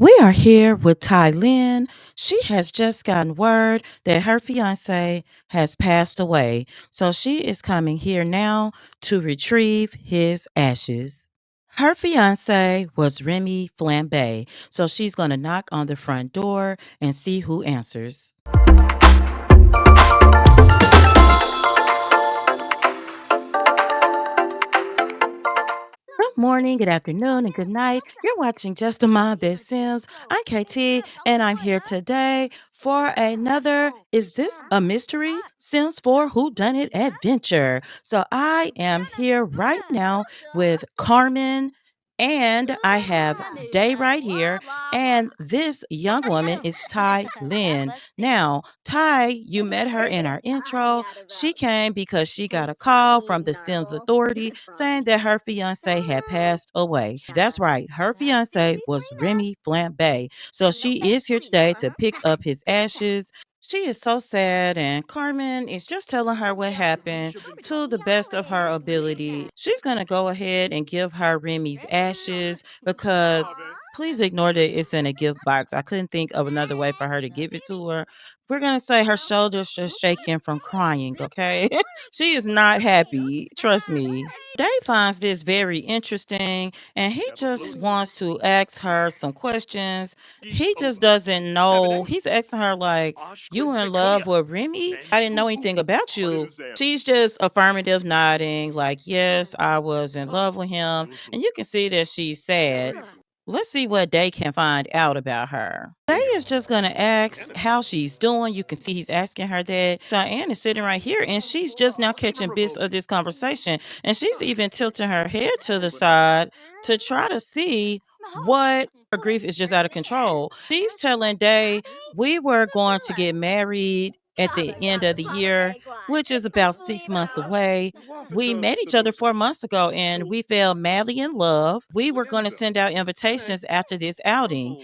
We are here with Ty Lynn. She has just gotten word that her fiance has passed away. So she is coming here now to retrieve his ashes. Her fiance was Remy Flambe. So she's going to knock on the front door and see who answers. Good morning, good afternoon, and good night. You're watching Just a Mom That Sims. I'm KT, and I'm here today for another Is This a Mystery? Sims 4 Whodunit Adventure. So I am here right now with Carmen, and I have Day right here, and this young woman is Ty Lynn. Now, Ty, you met her in our intro. She came because she got a call from the Sims Authority saying that her fiance had passed away. That's right, her fiance was Remy Flambe. So she is here today to pick up his ashes. She is so sad, and Carmen is just telling her what happened to the best of her ability. She's going to go ahead and give her Remy's ashes because please ignore that it's in a gift box. I couldn't think of another way for her to give it to her. We're going to say her shoulders just shaking from crying, okay? She is not happy, trust me. Dave finds this very interesting and he just wants to ask her some questions. He just doesn't know. He's asking her, like, you in love with Remy? I didn't know anything about you. She's just affirmative nodding, like, yes, I was in love with him. And you can see that she's sad. Let's see what Day can find out about her. Day is just going to ask how she's doing. You can see he's asking her that. Diane is sitting right here and she's just now catching bits of this conversation. And she's even tilting her head to the side to try to see what her grief is just out of control. She's telling Day, we were going to get married at the end of the year, which is about 6 months away. We met each other 4 months ago and we fell madly in love. We were going to send out invitations after this outing.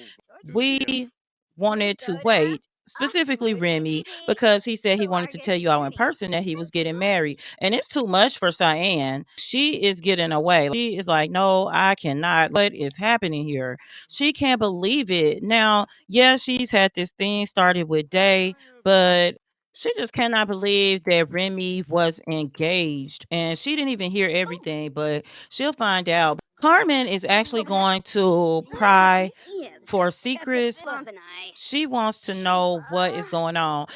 We wanted to wait, specifically Remy, because he said he wanted to tell you all in person that he was getting married. And it's too much for Cyan. She is getting away. She is like, no, I cannot. What is happening here? She can't believe it. Now, yeah, she's had this thing started with Day, but she just cannot believe that Remy was engaged. And she didn't even hear everything, but she'll find out. Carmen is actually going to pry for secrets. She wants to know what is going on.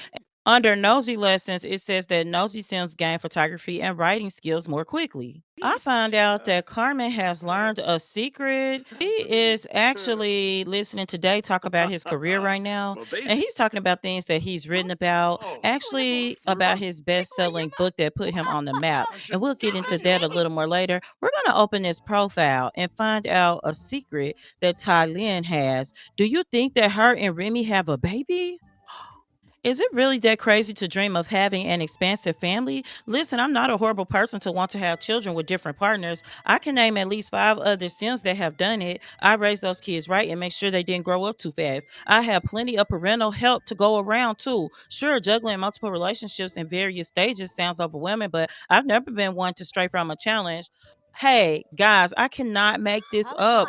Under Nosy Lessons, it says that Nosy Sims gain photography and writing skills more quickly. I found out that Carmen has learned a secret. He is actually listening today talk about his career right now. And he's talking about things that he's written about, actually about his best-selling book that put him on the map. And we'll get into that a little more later. We're going to open his profile and find out a secret that Ty Lynn has. Do you think that her and Remy have a baby? Is it really that crazy to dream of having an expansive family? Listen, I'm not a horrible person to want to have children with different partners. I can name at least 5 other Sims that have done it. I raised those kids right and make sure they didn't grow up too fast. I have plenty of parental help to go around too. Sure, juggling multiple relationships in various stages sounds overwhelming, but I've never been one to stray from a challenge. Hey, guys, I cannot make this up.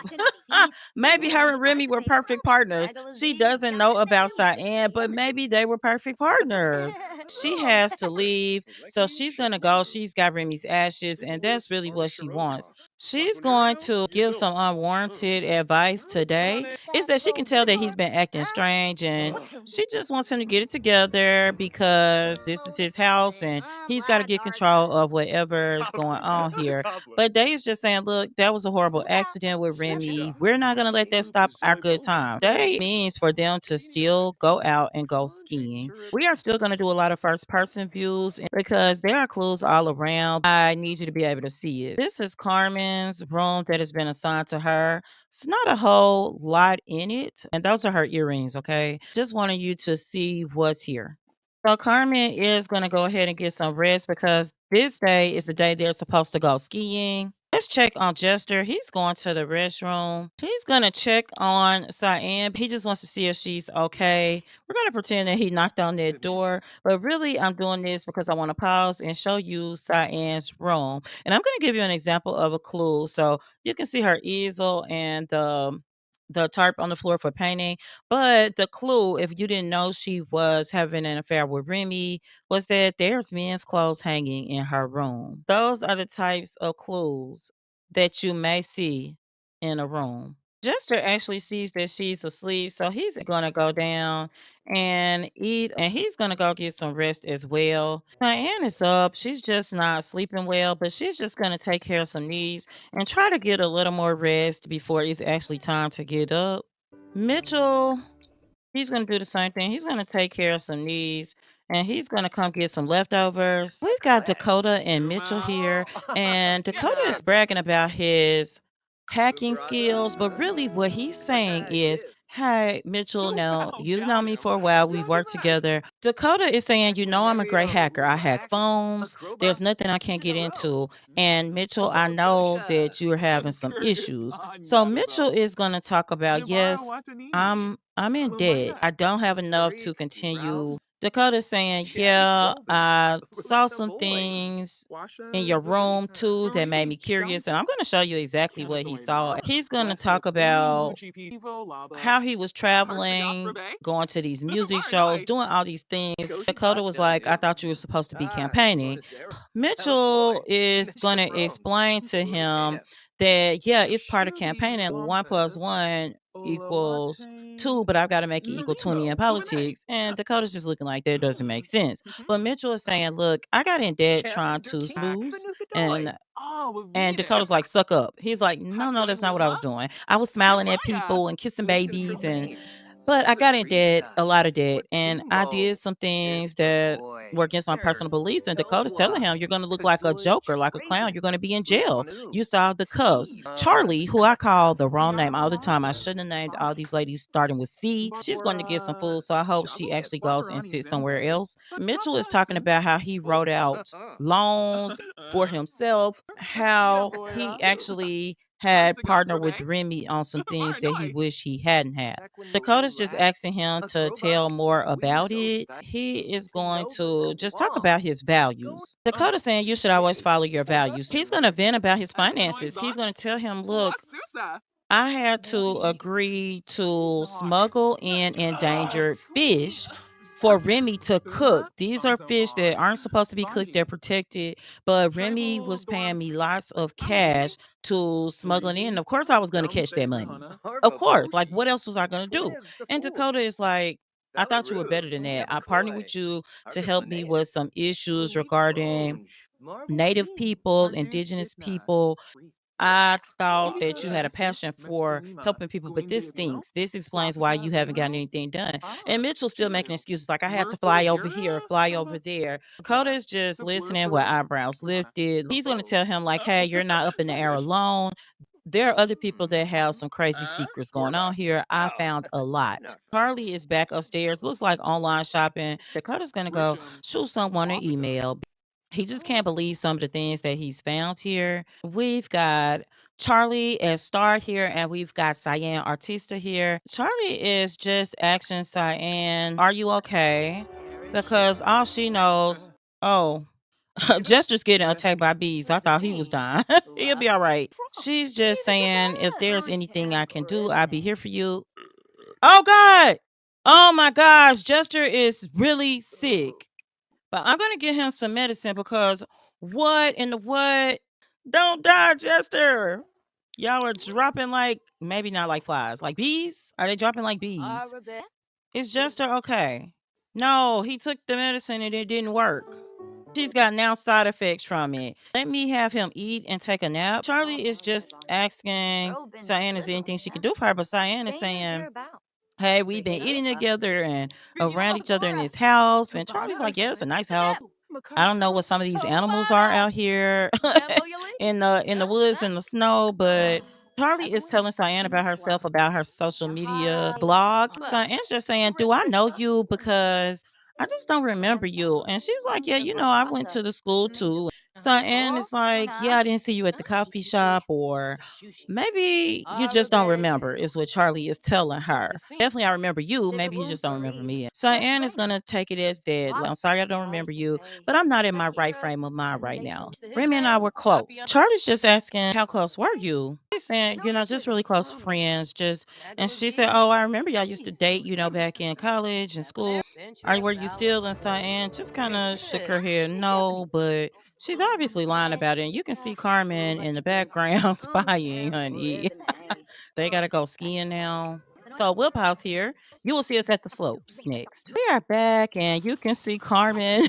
Maybe her and Remy were perfect partners. She doesn't know about Cyan, but maybe they were perfect partners. She has to leave, so she's gonna go. She's got Remy's ashes, and that's really what she wants. She's going to give some unwarranted advice today. It's that she can tell that he's been acting strange, and she just wants him to get it together because this is his house, and he's got to get control of whatever's going on here. But Day is just saying, look, that was a horrible accident with Remy. We're not going to let that stop our good time. Day means for them to still go out and go skiing. We are still going to do a lot of first person views because there are clues all around. I need you to be able to see it. This is Carmen's room that has been assigned to her. It's not a whole lot in it. And those are her earrings, okay? Just wanted you to see what's here. So Carmen is going to go ahead and get some rest because this day is the day they're supposed to go skiing. Let's check on Jester. He's going to the restroom. He's going to check on Cyan. He just wants to see if she's okay. We're going to pretend that he knocked on that door. But really, I'm doing this because I want to pause and show you Cyan's room. And I'm going to give you an example of a clue. So you can see her easel and the tarp on the floor for painting. But the clue, if you didn't know she was having an affair with Remy, was that there's men's clothes hanging in her room. Those are the types of clues that you may see in a room. Jester actually sees that she's asleep, so he's gonna go down and eat, and he's gonna go get some rest as well. Diane is up. She's just not sleeping well, but she's just gonna take care of some needs and try to get a little more rest before it's actually time to get up. Mitchell, he's gonna do the same thing. He's gonna take care of some needs and he's gonna come get some leftovers. We've got Dakota and Mitchell here, and Dakota is bragging about his hacking skills, but really what he's saying is, hey, Mitchell, now you've known me for a while. We've worked together. Dakota is saying, you know, I'm a great hacker. I hack phones. There's nothing I can't get into. And Mitchell, I know that you're having some issues. So Mitchell is going to talk about, yes, I'm in debt. I don't have enough to continue. Dakota's saying, yeah, I saw some things in your room too that made me curious, and I'm going to show you exactly what he saw. He's going to talk about how he was traveling, going to these music shows, doing all these things. Dakota was like, I thought you were supposed to be campaigning. Mitchell is going to explain to him that, yeah, it's part of campaigning. One plus one equals two, but I've got to make it equal 20 in politics. And Dakota's just looking like that doesn't make sense. But Mitchell is saying, look, I got in debt trying to lose. And Dakota's like, suck up. He's like, no, no, that's not what I was doing. I was smiling at people and kissing babies, and but I got in debt, a lot of debt, and I did some things that were against my personal beliefs. And Dakota's telling him, you're going to look like a joker, like a clown. You're going to be in jail. You saw the cuffs. Charlie, who I call the wrong name all the time, I shouldn't have named all these ladies starting with C. She's going to get some food, so I hope she actually goes and sits somewhere else. Mitchell is talking about how he wrote out loans for himself, how he actually had partnered with Remy on some things that he wished he hadn't had. Dakota's just asking him to tell more about it. He is going to just talk about his values. Dakota's saying you should always follow your values. He's going to vent about his finances. He's going to tell him, look, I had to agree to smuggle in endangered fish for Remy to cook. These are fish that aren't supposed to be cooked, they're protected. But Remy was paying me lots of cash to smuggle it in. Of course, I was going to catch that money. Of course. Like, what else was I going to do? And Dakota is like, I thought you were better than that. I partnered with you to help me with some issues regarding Native peoples, indigenous people. I thought that you had a passion for helping people, but this stinks. This explains why you haven't gotten anything done. And Mitchell's still making excuses like, I have to fly over here, fly over there. Dakota is just listening with eyebrows lifted. He's going to tell him, like, hey, you're not up in the air alone. There are other people that have some crazy secrets going on here. I found a lot. Carly is back upstairs, looks like online shopping. Dakota's going to go shoot someone an email. He just can't believe some of the things that he's found here. We've got Charlie as Star here, and we've got Cyan Artista here. Charlie is just asking Cyan, are you okay? Because all she knows, oh, Jester's getting attacked by bees. I thought he was dying. He'll be all right. She's just saying, if there's anything I can do, I'll be here for you. Oh, God. Oh, my gosh. Jester is really sick. But I'm going to get him some medicine because what in the what? Don't die, Jester. Y'all are dropping like, maybe not like flies, like bees? Are they dropping like bees? Is Jester okay? No, he took the medicine and it didn't work. He's got now side effects from it. Let me have him eat and take a nap. Charlie is just asking Cyan is there anything she can do for her, but Cyan is saying, hey, we've been eating together and around each other in this house. And Charlie's like, yeah, it's a nice house. I don't know what some of these animals are out here in the woods in the snow, but Charlie is telling Cyan about herself, about her social media blog. Cyan's just saying, do I know you? Because I just don't remember you. And she's like, yeah, I went to the school too. So, and it's like, yeah, I didn't see you at the coffee shop, or maybe you just don't remember, is what Charlie is telling her. Definitely, I remember you. Maybe you just don't remember me. So, Anne is going to take it as dead. Like, I'm sorry I don't remember you, but I'm not in my right frame of mind right now. Remy and I were close. Charlie's just asking, how close were you? He's saying, just really close friends. And she said, oh, I remember y'all used to date, back in college and school. Were you still? And so Anne just kind of shook her head, no, but she's obviously lying about it. And you can see Carmen in the background spying, honey. They got to go skiing now. So we'll pause here. You will see us at the slopes next. We are back, and you can see Carmen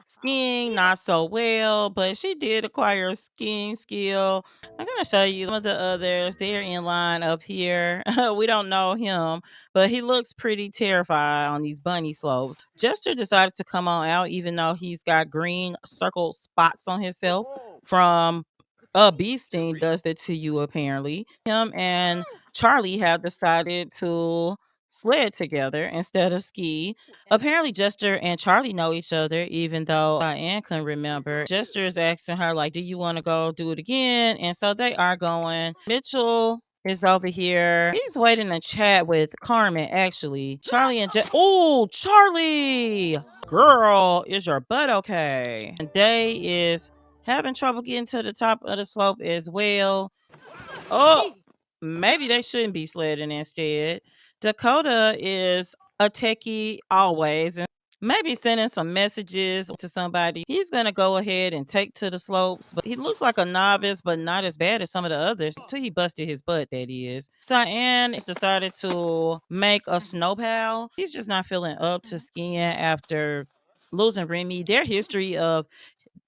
skiing not so well, but she did acquire a skiing skill. I'm going to show you some of the others. They're in line up here. We don't know him, but he looks pretty terrified on these bunny slopes. Jester decided to come on out, even though he's got green circled spots on himself from a bee sting does that to you, apparently. Him and Charlie have decided to sled together instead of ski. Apparently, Jester and Charlie know each other, even though Diane couldn't remember. Jester is asking her, like, do you want to go do it again? And so they are going. Mitchell is over here. He's waiting to chat with Carmen, actually. Charlie and oh, Charlie! Girl, is your butt okay? And Day is having trouble getting to the top of the slope as well. Oh, maybe they shouldn't be sledding instead. Dakota is a techie always, and maybe sending some messages to somebody. He's gonna go ahead and take to the slopes, but he looks like a novice, but not as bad as some of the others. Till he busted his butt, that is. Cyan has decided to make a snow pal. He's just not feeling up to skiing after losing Remy. Their history of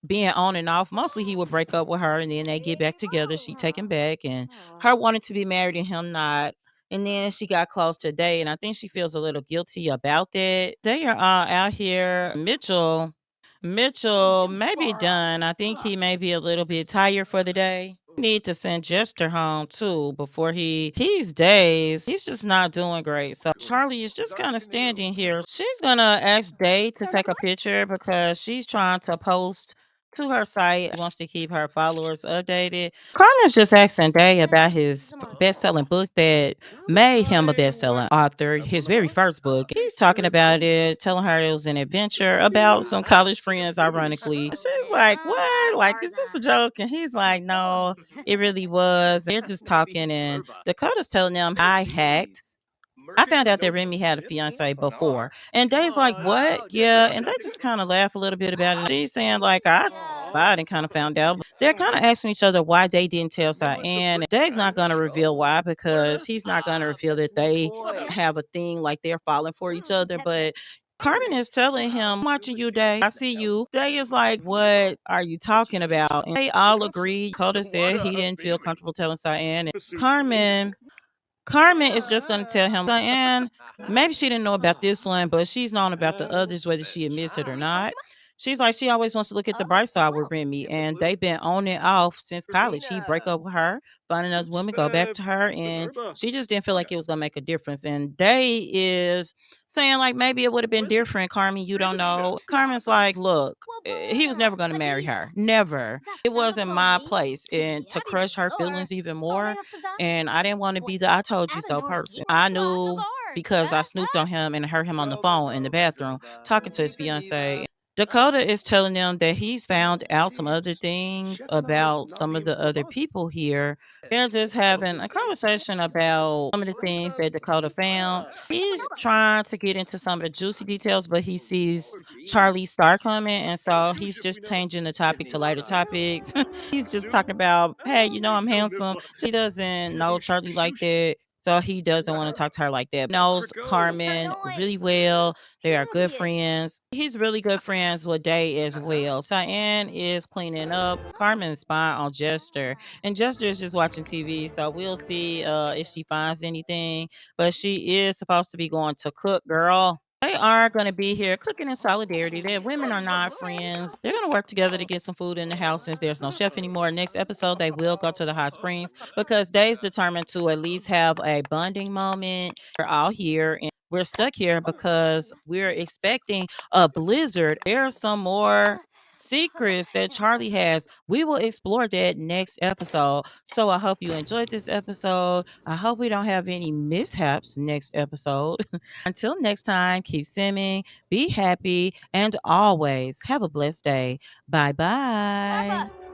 being on and off. Mostly he would break up with her and then they get back together. She take him back and her wanted to be married and him not. And then she got close today and I think she feels a little guilty about that. They are out here. Mitchell may be done. I think he may be a little bit tired for the day. Need to send Jester home too before he's dazed. He's just not doing great. So Charlie is just kind of standing here. She's gonna ask Day to take a picture because she's trying to post to her site. She wants to keep her followers updated. Carmen's just asking Day about his best-selling book that made him a best-selling author, his very first book. He's talking about it, telling her it was an adventure about some college friends, ironically. She's like, what? Like, is this a joke? And he's like, no, it really was. They're just talking, and Dakota's telling them I hacked. I found out that Remy had a fiance before. And Dave's like, what? Yeah. And they just kind of laugh a little bit about it. And she's saying, like, I spied and kind of found out. They're kind of asking each other why they didn't tell Cyan. And Dave's not going to reveal why because he's not going to reveal that they have a thing like they're falling for each other. But Carmen is telling him, I'm watching you, Day. I see you. Day is like, what are you talking about? And they all agree. Coda said he didn't feel comfortable telling Cyan. And Carmen is just going to tell him, Diane, maybe she didn't know about this one, but she's known about the others, whether she admits it or not. She's like, she always wants to look at the bright side with Remy, and they've been on and off since college. He break up with her, find another woman, go back to her, and she just didn't feel like it was gonna make a difference. And Day is saying like maybe it would have been different, Carmen. You don't know. Carmen's like, look, he was never gonna marry her, never. It wasn't my place, and to crush her feelings even more. And I didn't want to be the I told you so person. I knew because I snooped on him and heard him on the phone in the bathroom talking to his fiance. Dakota is telling them that he's found out some other things about some of the other people here. They're just having a conversation about some of the things that Dakota found. He's trying to get into some of the juicy details, but he sees Charlie Star coming, and so he's just changing the topic to lighter topics. He's just talking about, hey, I'm handsome. She doesn't know Charlie like that. So he doesn't want to talk to her like that. Knows Carmen really well. They are good friends. He's really good friends with Day as well. Cyan is cleaning up. Carmen's spying on Jester. And Jester is just watching TV. So we'll see if she finds anything. But she is supposed to be going to cook, girl. They are going to be here cooking in solidarity. Their women are not friends. They're going to work together to get some food in the house since there's no chef anymore. Next episode, they will go to the hot springs because Dave's determined to at least have a bonding moment. We're all here and we're stuck here because we're expecting a blizzard. There's some more secrets that Charlie has. We will explore that next episode. So I hope you enjoyed this episode. I hope we don't have any mishaps next episode. Until next time, keep simming, be happy, and always have a blessed day. Bye bye.